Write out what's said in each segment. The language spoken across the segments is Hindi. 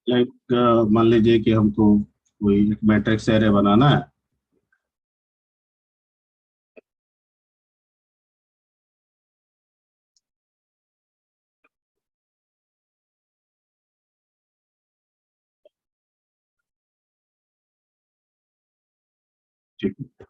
लाइक मान लीजिए कि हमको कोई एक मैट्रिक्स एरे बनाना है। ठीक है।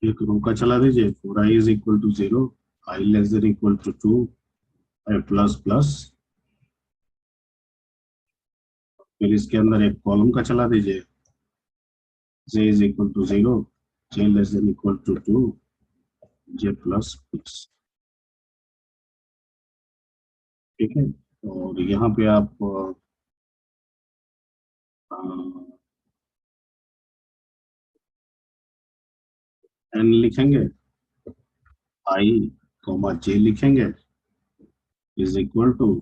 एक रो का चला दीजिए, for I is equal to 0, I less than equal to 2, I plus plus. फिर इसके अंदर एक कॉलम का चला दीजिए, J is equal to 0, J less than equal to 2, J plus plus. ठीक है। और यहाँ पे आप एन लिखेंगे, आई कॉमा जे लिखेंगे, is equal to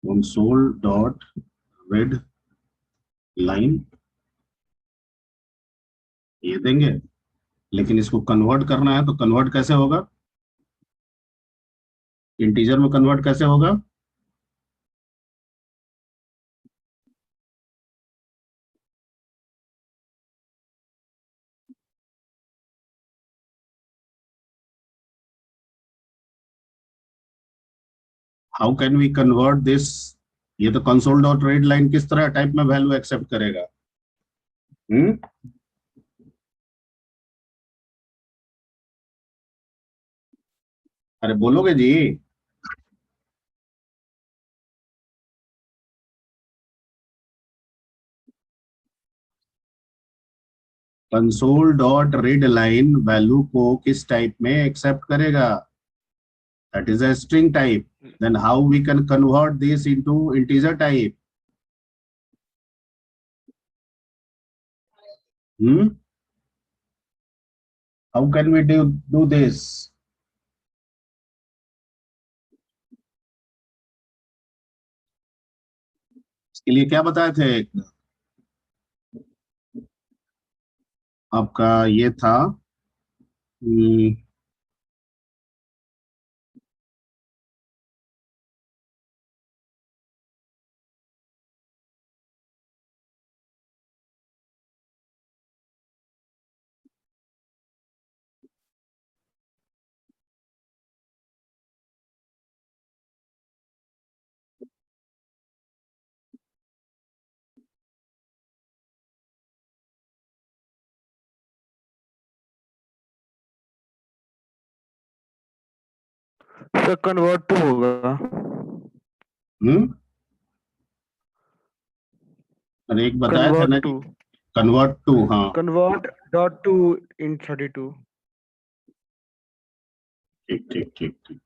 console dot read line, ये देंगे। लेकिन इसको कन्वर्ट करना है, तो कन्वर्ट कैसे होगा, इंटीजर में कन्वर्ट कैसे होगा? How can we convert this? ये तो कंसोल डॉट रीड लाइन किस तरह टाइप में वैल्यू एक्सेप्ट करेगा? हम्म। अरे बोलोगे जी। Console dot read line value को किस टाइप में एक्सेप्ट करेगा? That is a string type. Then how we can convert this into integer type? Hmm. How can we do this? इसके लिए क्या बताए थे? आपका ये था, हम्म, सर कन्वर्ट टू होगा। हम्म। अरे एक बताया था कन्वर्ट ना कि टू। कन्वर्ट टू, हाँ। Convert dot to int 32। ठीक ठीक ठीक ठीक।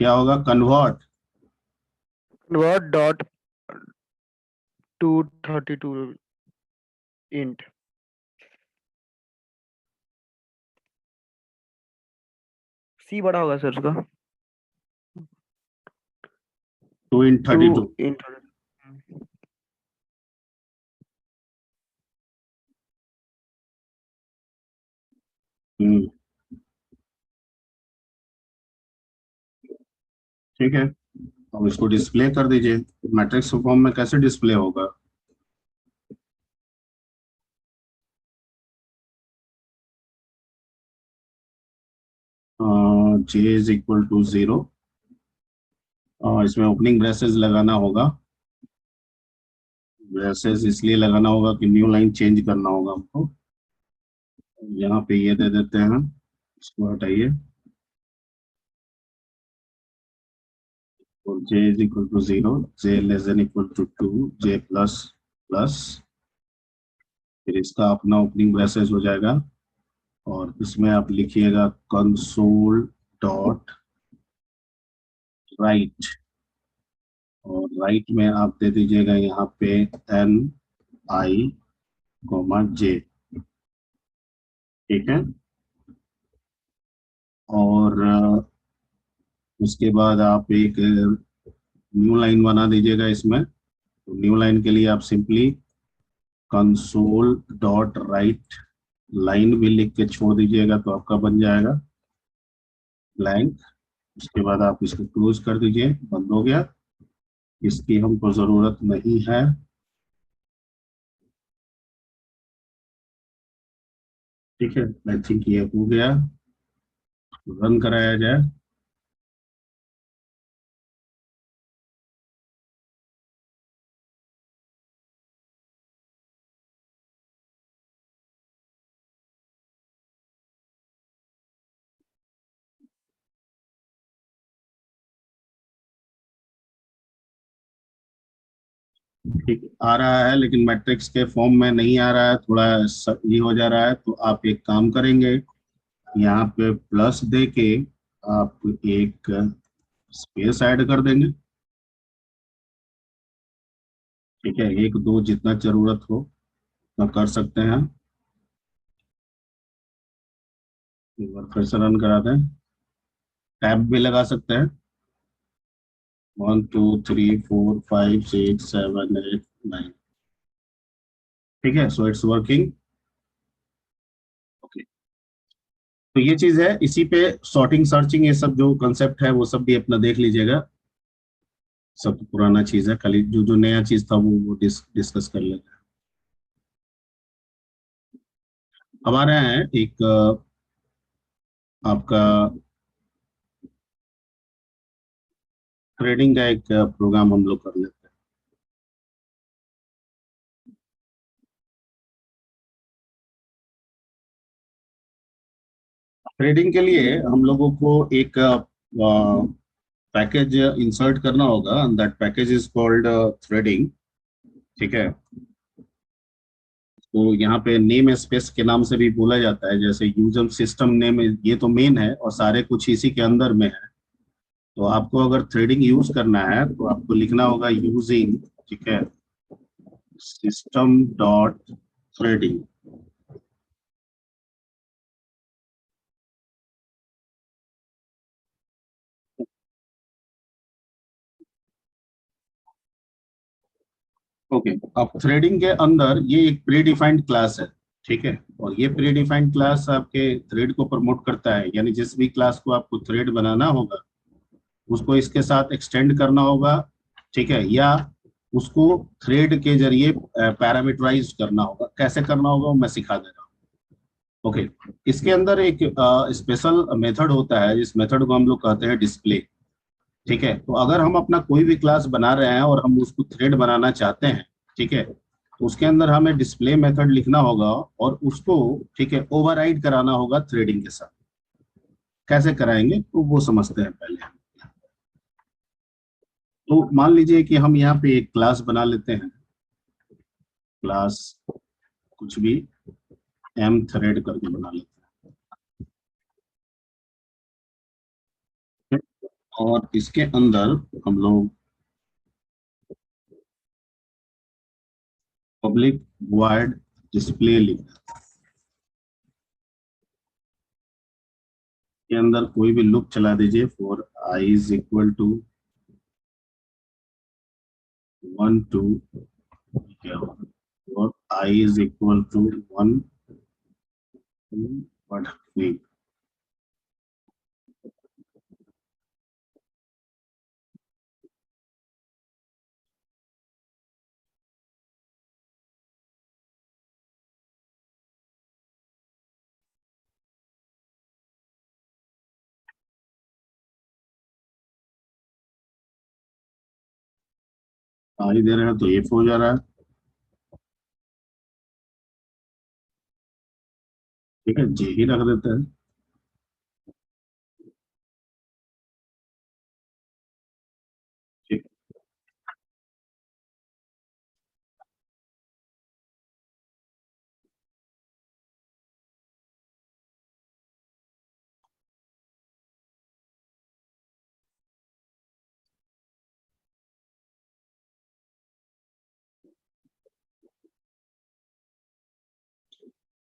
क्या होगा? Convert. Convert dot to 32 int. C बड़ा होगा सर उसका। 2 इन 32. 2 in 32. ठीक है, अब इसको डिस्प्ले कर दीजिए. मैट्रिक्स फॉर्म में कैसे डिस्प्ले होगा? जे इज इक्वल टू 0. इसमें ओपनिंग ब्रेसेस लगाना होगा. ब्रेसेस इसलिए लगाना होगा कि न्यू लाइन चेंज करना होगा हमको. यहाँ पे ये दे देते हैं, इसको हटाइए. और J is equal to 0, J less than equal to 2, J plus plus. फिर इसका अपना ओपनिंग ब्रेसेस हो जाएगा. और इसमें आप लिखिएगा कंसोल डॉट राइट. और राइट में आप दे दीजिएगा यहाँ पे एन आई कोमा जे. ठीक है. और उसके बाद आप एक न्यू लाइन बना दीजिएगा इसमें. तो न्यू लाइन के लिए आप simply console dot right line भी लिख के छोड़ दीजिएगा, तो आपका बन जाएगा ब्लैंक. उसके बाद आप इसको क्लोज कर दीजिए, बंद हो गया. इसकी हमको जरूरत नहीं है. ठीक है, आई थिंक ये हो गया. रन कराया जाए. ठीक आ रहा है, लेकिन मैट्रिक्स के फॉर्म में नहीं आ रहा है, थोड़ा ये हो जा रहा है. तो आप एक काम करेंगे, यहाँ पे प्लस दे के आप एक स्पेस ऐड कर देंगे. ठीक है, एक दो जितना जरूरत हो उतना कर सकते हैं. एक बार फिर से रन करा दें. टैब भी लगा सकते हैं. 1 2 3 4 5 6 7 8 9. ठीक है, सो इट्स वर्किंग. ओके. तो ये चीज है, इसी पे सॉर्टिंग सर्चिंग ये सब जो कंसेप्ट है वो सब भी अपना देख लीजिएगा. सब तो पुराना चीज है, खाली जो जो नया चीज था वो डिस्कस कर लेते हैं. अब आ रहे हैं एक आपका ट्रेडिंग का एक प्रोग्राम हम लोग कर लेते हैं. ट्रेडिंग के लिए हम लोगों को एक पैकेज इंसर्ट करना होगा. That package is called threading. ठीक है. तो यहाँ पे नेम स्पेस के नाम से भी बोला जाता है, जैसे यूजर सिस्टम नेम ये तो मेन है और सारे कुछ इसी के अंदर में है. तो आपको अगर थ्रेडिंग यूज करना है तो आपको लिखना होगा यूजिंग. ठीक है, सिस्टम डॉट थ्रेडिंग. ओके. अब थ्रेडिंग के अंदर ये एक प्री डिफाइंड क्लास है. ठीक है, और ये प्री डिफाइंड क्लास आपके थ्रेड को प्रमोट करता है. यानी जिस भी क्लास को आपको थ्रेड बनाना होगा उसको इसके साथ एक्सटेंड करना होगा. ठीक है, या उसको थ्रेड के जरिए पैरामीटराइज करना होगा. कैसे करना होगा वो मैं सिखा दे रहा हूँ. ओके. इसके अंदर एक स्पेशल मेथड होता है, जिस मेथड को हम लोग कहते हैं डिस्प्ले. ठीक है, तो अगर हम अपना कोई भी क्लास बना रहे हैं और हम उसको थ्रेड बनाना चाहते हैं, ठीक है, तो उसके अंदर हमें डिस्प्ले मेथड लिखना होगा और उसको, ठीक है, ओवरराइड कराना होगा थ्रेडिंग के साथ. कैसे कराएंगे तो वो समझते हैं पहले. तो मान लीजिए कि हम यहाँ पे एक क्लास बना लेते हैं. क्लास कुछ भी एम थ्रेड करके बना लेते हैं. और इसके अंदर हम लोग पब्लिक वॉइड डिस्प्ले लिख के अंदर कोई भी लूप चला दीजिए for I is equal to 1 to what I is equal to 1 to what week. आई दे रहे हैं तो एफ हो जा रहा है। ठीक है, जे ही रख देते हैं। ठीक,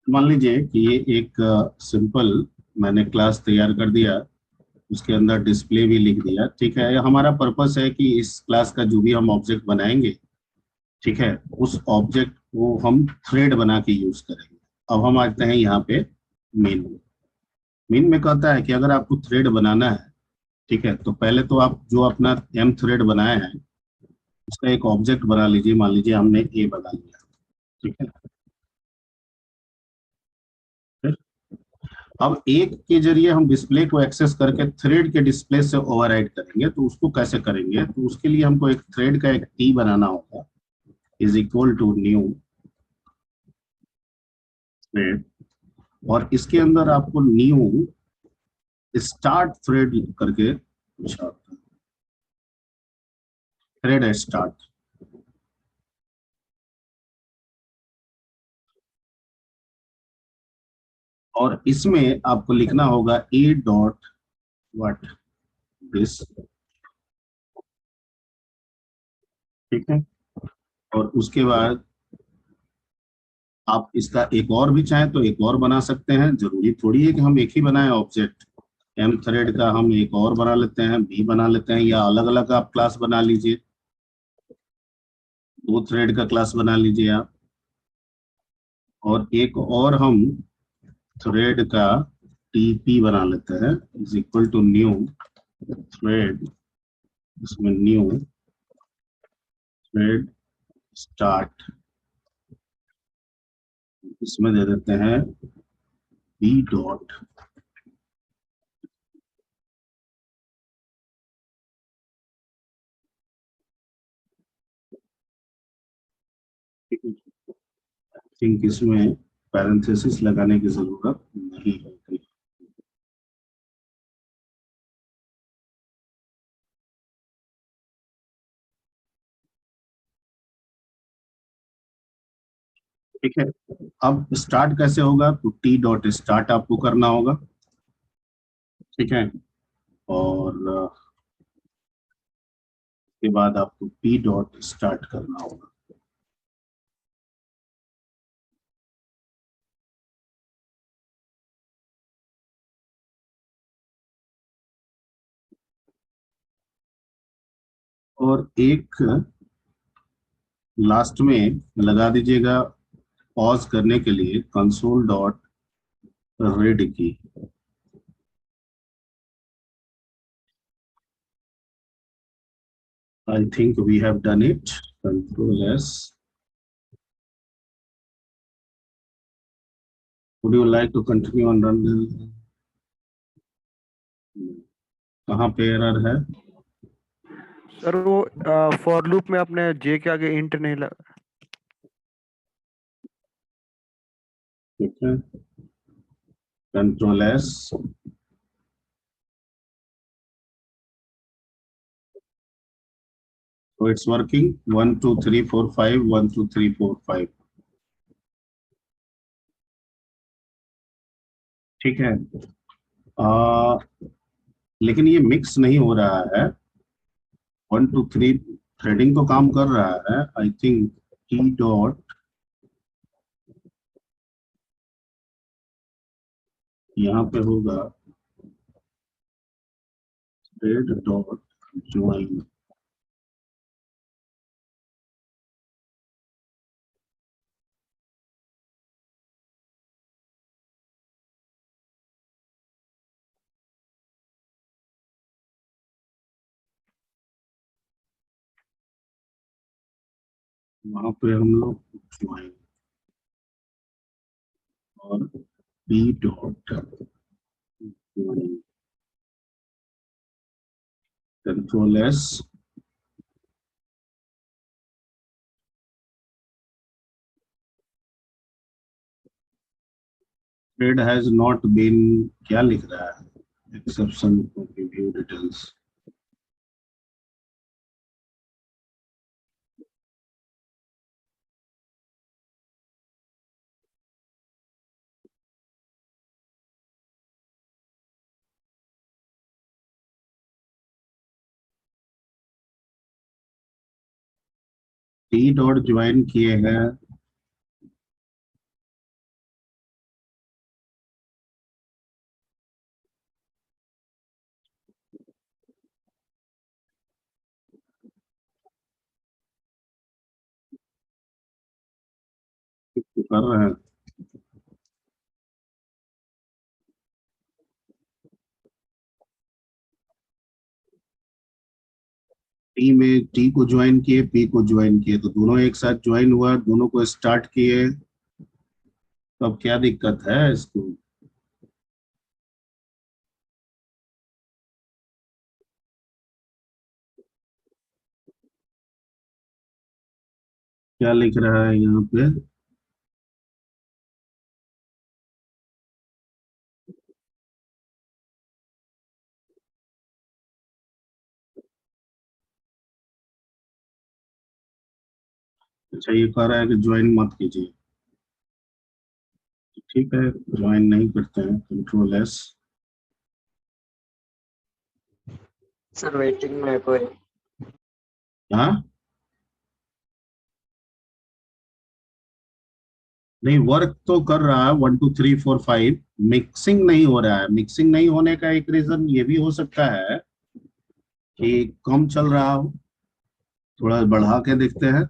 मान लीजिए कि ये एक सिंपल मैंने क्लास तैयार कर दिया, उसके अंदर डिस्प्ले भी लिख दिया। ठीक है, हमारा पर्पस है कि इस क्लास का जो भी हम ऑब्जेक्ट बनाएंगे, ठीक है, उस ऑब्जेक्ट को हम थ्रेड बना के यूज करेंगे। अब हम आते हैं यहाँ पे मेन में। मेन में कहता है कि अगर आपको थ्रेड बनाना है, ठीक है, तो पहले तो आप जो अपना एम थ्रेड बनाया है उसका एक ऑब्जेक्ट बना लीजिए। मान लीजिए हमने ए बना लिया। ठीक है, फिर अब एक के जरिए हम डिस्प्ले को एक्सेस करके थ्रेड के डिस्प्ले से ओवरराइड करेंगे। तो उसको कैसे करेंगे? तो उसके लिए हमको एक थ्रेड का एक टी बनाना होगा, is equal to new thread, और इसके अंदर आपको न्यू स्टार्ट थ्रेड करके थ्रेड स्टार्ट, और इसमें आपको लिखना होगा ए डॉट वट दिस। ठीक है, और उसके बाद आप इसका एक और भी चाहें तो एक और बना सकते हैं। जरूरी थोड़ी है कि हम एक ही बनाए ऑब्जेक्ट। एम थ्रेड का हम एक और बना लेते हैं, बी बना लेते हैं, या अलग अलग आप क्लास बना लीजिए। दो थ्रेड का क्लास बना लीजिए आप, और एक और हम थ्रेड का टीपी बना लेते हैं, is equal to new thread, इसमें न्यू थ्रेड स्टार्ट, इसमें दे देते हैं बी डॉट। थिंक इसमें पैरेंथेसिस लगाने की जरूरत नहीं होती। ठीक है, अब स्टार्ट कैसे होगा? तो टी डॉट स्टार्ट आपको करना होगा। ठीक है, और उसके बाद आपको पी डॉट स्टार्ट करना होगा। और एक लास्ट में लगा दीजिएगा पॉज करने के लिए कंसोल डॉट रीड की। I think we have done it. Control S. Would you like to continue on run? कहाँ पे एरर है? सर वो फॉर लूप में अपने जे के आगे इंट नहीं लगा। ठीक है, control S. So it's working 1 2 3 4 5 1 2 3 4 5। ठीक है, आ, लेकिन ये मिक्स नहीं हो रहा है। 1 2 3 थ्रेडिंग तो काम कर रहा है। आई थिंक टी डॉट यहाँ पे होगा थ्रेड डॉट ज्वाइन। वहां पे हम लोग ज्वाइन और P dot control S thread has not been, क्या लिख रहा है, exception review details. T dot join किए हैं, तो कर रहे हैं। टी में टी को ज्वाइन किए, पी को ज्वाइन किए, तो दोनों एक साथ ज्वाइन हुआ, दोनों को स्टार्ट किए, तो अब क्या दिक्कत है इसको? क्या लिख रहा है यहाँ पे? अच्छा, ये कह रहा है कि ज्वाइन मत कीजिए। ठीक है, ज्वाइन नहीं करते हैं, कंट्रोल एस। सर वेटिंग में है कोई। हाँ, नहीं, वर्क तो कर रहा है, 1 2 3 4 5, मिक्सिंग नहीं हो रहा है। मिक्सिंग नहीं होने का एक रीजन ये भी हो सकता है कि कम चल रहा हो। थोड़ा बढ़ा के देखते हैं।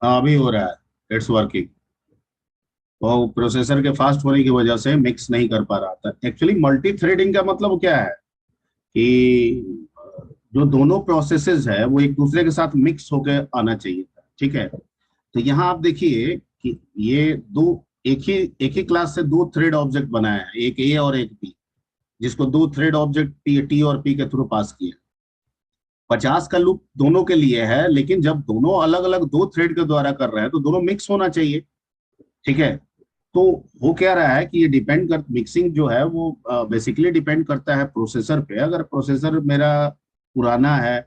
हाँ, अभी हो रहा है, इट्स वर्किंग। वो प्रोसेसर के फास्ट होने की वजह से मिक्स नहीं कर पा रहा था। एक्चुअली मल्टी थ्रेडिंग का मतलब क्या है कि जो दोनों प्रोसेसेस है वो एक दूसरे के साथ मिक्स होकर आना चाहिए था। ठीक है, तो यहाँ आप देखिए कि ये दो एक ही क्लास से दो थ्रेड ऑब्जेक्ट बनाए हैं, एक ए और एक बी, जिसको दो थ्रेड ऑब्जेक्ट टी और पी के थ्रू पास किए। 50 का लूप दोनों के लिए है, लेकिन जब दोनों अलग अलग दो थ्रेड के द्वारा कर रहे हैं तो दोनों मिक्स होना चाहिए। ठीक है, तो हो क्या रहा है कि ये डिपेंड कर, मिक्सिंग जो है वो बेसिकली डिपेंड करता है प्रोसेसर पे। अगर प्रोसेसर मेरा पुराना है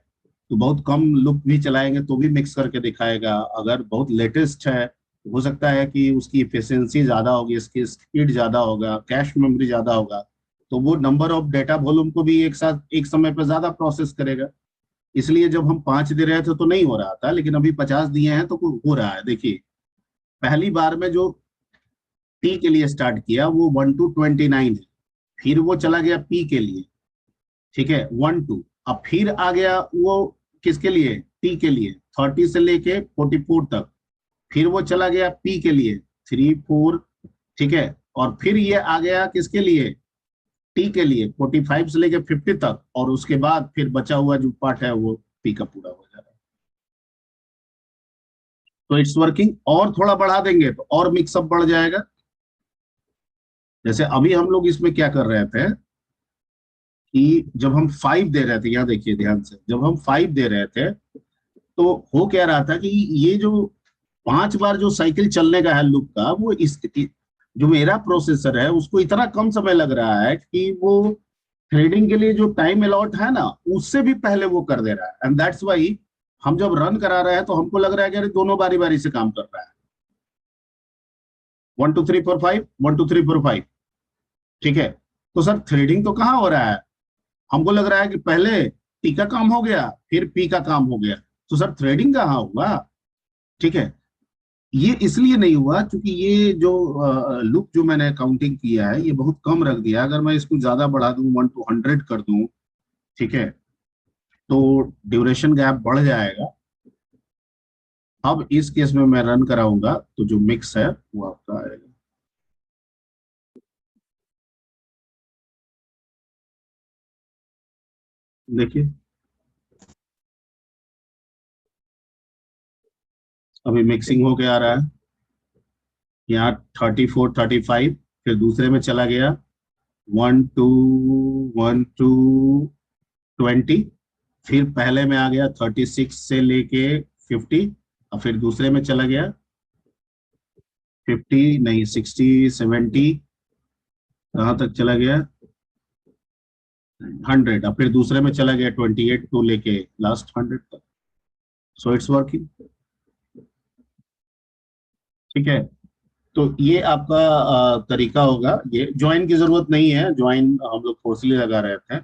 तो बहुत कम लूप भी चलाएंगे तो भी मिक्स करके दिखाएगा। अगर बहुत लेटेस्ट है तो हो सकता है कि उसकी इफिशियंसी ज्यादा होगी, इसकी स्पीड ज्यादा होगा, कैश मेमोरी ज्यादा होगा, तो वो नंबर ऑफ डेटा वॉल्यूम को भी एक साथ एक समय पर ज्यादा प्रोसेस करेगा। इसलिए जब हम 5 दे रहे थे तो नहीं हो रहा था, लेकिन अभी 50 दिए हैं तो हो रहा है। देखिए, पहली बार में जो टी के लिए स्टार्ट किया वो 1 to 29 है, फिर वो चला गया पी के लिए। ठीक है, 1 2, अब फिर आ गया वो किसके लिए, टी के लिए, 30 से लेके 44 तक। फिर वो चला गया पी के लिए, 3 4। ठीक है, और फिर ये आ गया किसके लिए, टी के लिए, 45 से लेके 50 तक, और उसके बाद फिर बचा हुआ जो पार्ट है वो पी का पूरा हो जा रहा है। तो इट्स वर्किंग। और थोड़ा बढ़ा देंगे तो और मिक्सअप बढ़ जाएगा। जैसे अभी हम लोग इसमें क्या कर रहे थे कि जब हम 5 दे रहे थे, यहाँ देखिए ध्यान से, जब हम 5 दे रहे थे तो हो क्या रहा था कि ये जो 5 बार जो साइकिल चलने का है लूप का, वो इस जो मेरा प्रोसेसर है उसको इतना कम समय लग रहा है कि वो थ्रेडिंग के लिए जो टाइम अलॉट है ना, उससे भी पहले वो कर दे रहा है। एंड दैट्स वाई हम जब रन करा रहे हैं तो हमको लग रहा है कि अरे दोनों बारी बारी से काम कर रहा है। 1 2 3 4 5, 1 2 3 4 5। ठीक है, तो सर थ्रेडिंग तो कहाँ हो रहा है? हमको लग रहा है कि पहले टी का काम हो गया फिर पी का काम हो गया, तो सर थ्रेडिंग कहाँ हुआ? ठीक है, ये इसलिए नहीं हुआ क्योंकि ये जो लूप जो मैंने काउंटिंग किया है ये बहुत कम रख दिया। अगर मैं इसको ज्यादा बढ़ा दूं, 1 to 100 कर दूं, ठीक है, तो ड्यूरेशन गैप बढ़ जाएगा। अब इस केस में मैं रन कराऊंगा तो जो मिक्स है वो आपका आएगा। देखिए अभी मिक्सिंग होके आ रहा है, यहाँ 34 35, फिर दूसरे में चला गया 1 2 फिर पहले में आ गया 36 से लेके 50, और फिर दूसरे में चला गया 50 नहीं 60 70, कहाँ तक चला गया 100, और फिर दूसरे में चला गया 28 को लेके लास्ट 100 तक। So it's working. ठीक है, तो ये आपका तरीका होगा। ये ज्वाइन की जरूरत नहीं है, ज्वाइन हम लोग फोर्सली लगा रहे थे।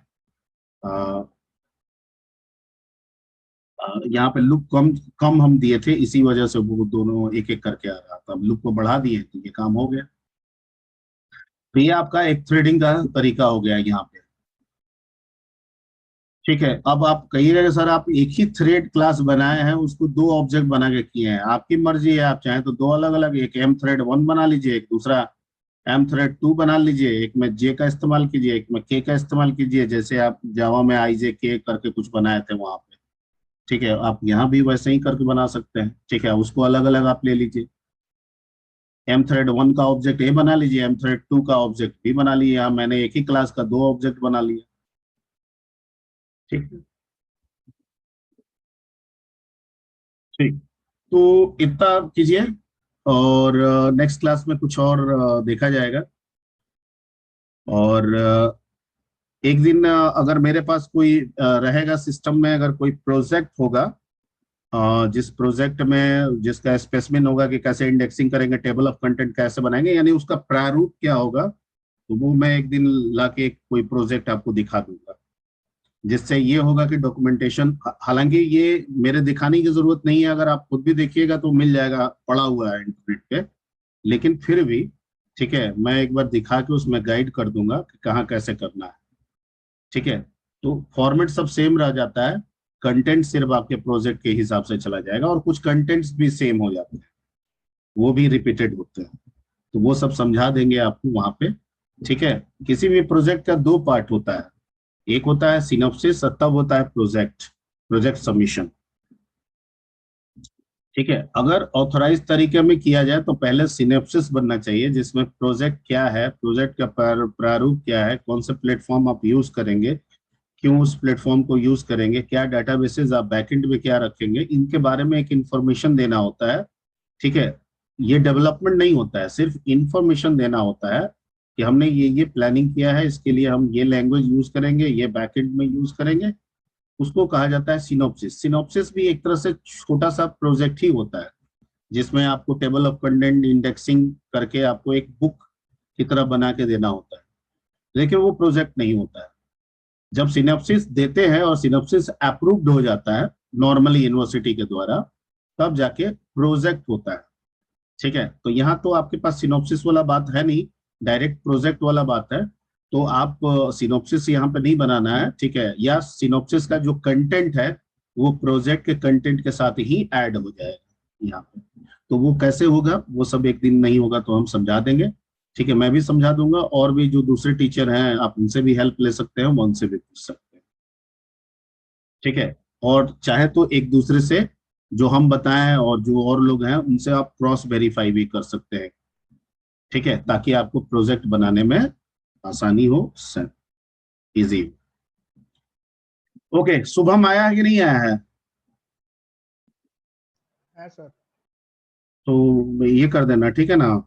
यहाँ पे लुक कम कम हम दिए थे, इसी वजह से वो दोनों एक एक करके आ रहा था। अब लुक को बढ़ा दिए तो ये काम हो गया। तो ये आपका एक थ्रेडिंग का तरीका हो गया यहाँ पे। ठीक है, अब आप कहिएगा सर आप एक ही थ्रेड क्लास बनाए हैं, उसको दो ऑब्जेक्ट बना के किए हैं। आपकी मर्जी है, आप चाहें तो दो अलग अलग, एक एम थ्रेड 1 बना लीजिए, एक दूसरा एम थ्रेड 2 बना लीजिए, एक में जे का इस्तेमाल कीजिए, एक में के का इस्तेमाल कीजिए, जैसे आप जावा में आई जे के करके कुछ बनाए थे वहां पे। ठीक है, आप यहाँ भी वैसे ही करके बना सकते हैं। ठीक है, उसको अलग अलग आप ले लीजिए। एम थ्रेड 1 का ऑब्जेक्ट ए बना लीजिए, एम थ्रेड 2 का ऑब्जेक्ट बी बना लिए। यहाँ मैंने एक ही क्लास का दो ऑब्जेक्ट बना लिया। ठीक है, ठीक। तो इतना कीजिए, और नेक्स्ट क्लास में कुछ और देखा जाएगा। और एक दिन अगर मेरे पास कोई रहेगा सिस्टम में, अगर कोई प्रोजेक्ट होगा जिस प्रोजेक्ट में जिसका स्पेसिमेन होगा कि कैसे इंडेक्सिंग करेंगे, टेबल ऑफ कंटेंट कैसे बनाएंगे, यानी उसका प्रारूप क्या होगा, तो वो मैं एक दिन लाके कोई प्रोजेक्ट आपको दिखा दूंगा। जिससे ये होगा कि डॉक्यूमेंटेशन, हालांकि ये मेरे दिखाने की जरूरत नहीं है, अगर आप खुद भी देखिएगा तो मिल जाएगा, पड़ा हुआ है इंटरनेट पे। लेकिन फिर भी ठीक है, मैं एक बार दिखा के उसमें गाइड कर दूंगा कि कहाँ कैसे करना है। ठीक है, तो फॉर्मेट सब सेम रह जाता है, कंटेंट सिर्फ आपके प्रोजेक्ट के हिसाब से चला जाएगा, और कुछ कंटेंट्स भी सेम हो जाते हैं, वो भी रिपीटेड होते हैं। तो वो सब समझा देंगे आपको वहां पे। ठीक है, किसी भी प्रोजेक्ट का दो पार्ट होता है, एक होता है सिनॉप्सिस, तब होता है प्रोजेक्ट, प्रोजेक्ट सबमिशन। ठीक है, अगर ऑथराइज तरीके में किया जाए तो पहले सिनेप्सिस बनना चाहिए, जिसमें प्रोजेक्ट क्या है, प्रोजेक्ट का प्रारूप क्या है, कौन से प्लेटफॉर्म आप यूज करेंगे, क्यों उस प्लेटफॉर्म को यूज करेंगे, क्या डेटाबेसेस आप बैकएंड में क्या रखेंगे, इनके बारे में एक इंफॉर्मेशन देना होता है। ठीक है, ये डेवलपमेंट नहीं होता है, सिर्फ इंफॉर्मेशन देना होता है कि हमने ये प्लानिंग किया है, इसके लिए हम ये लैंग्वेज यूज करेंगे, ये बैकएंड में यूज करेंगे। उसको कहा जाता है सिनॉप्सिस। सिनॉप्सिस भी एक तरह से छोटा सा प्रोजेक्ट ही होता है, जिसमें आपको टेबल ऑफ कंटेंट इंडेक्सिंग करके आपको एक बुक की तरह बना के देना होता है, लेकिन वो प्रोजेक्ट नहीं होता है। जब सिनॉप्सिस देते हैं और सिनॉप्सिस अप्रूव्ड हो जाता है नॉर्मली यूनिवर्सिटी के द्वारा, तब जाके प्रोजेक्ट होता है। ठीक है, तो यहाँ तो आपके पास सिनॉप्सिस वाला बात है नहीं, डायरेक्ट प्रोजेक्ट वाला बात है। तो आप सिनॉप्सिस यहाँ पे नहीं बनाना है। ठीक है, या सिनॉप्सिस का जो कंटेंट है वो प्रोजेक्ट के कंटेंट के साथ ही ऐड हो जाएगा यहाँ पे। तो वो कैसे होगा, वो सब एक दिन नहीं होगा तो हम समझा देंगे। ठीक है, मैं भी समझा दूंगा, और भी जो दूसरे टीचर हैं आप उनसे भी हेल्प ले सकते हैं, वो उनसे भी पूछ सकते हैं। ठीक है, और चाहे तो एक दूसरे से जो हम बताएं और जो और लोग हैं उनसे आप क्रॉस वेरीफाई भी कर सकते हैं। ठीक है, ताकि आपको प्रोजेक्ट बनाने में आसानी हो, इजी। ओके, शुभम आया है कि नहीं आया है? है सर। तो ये कर देना, ठीक है ना।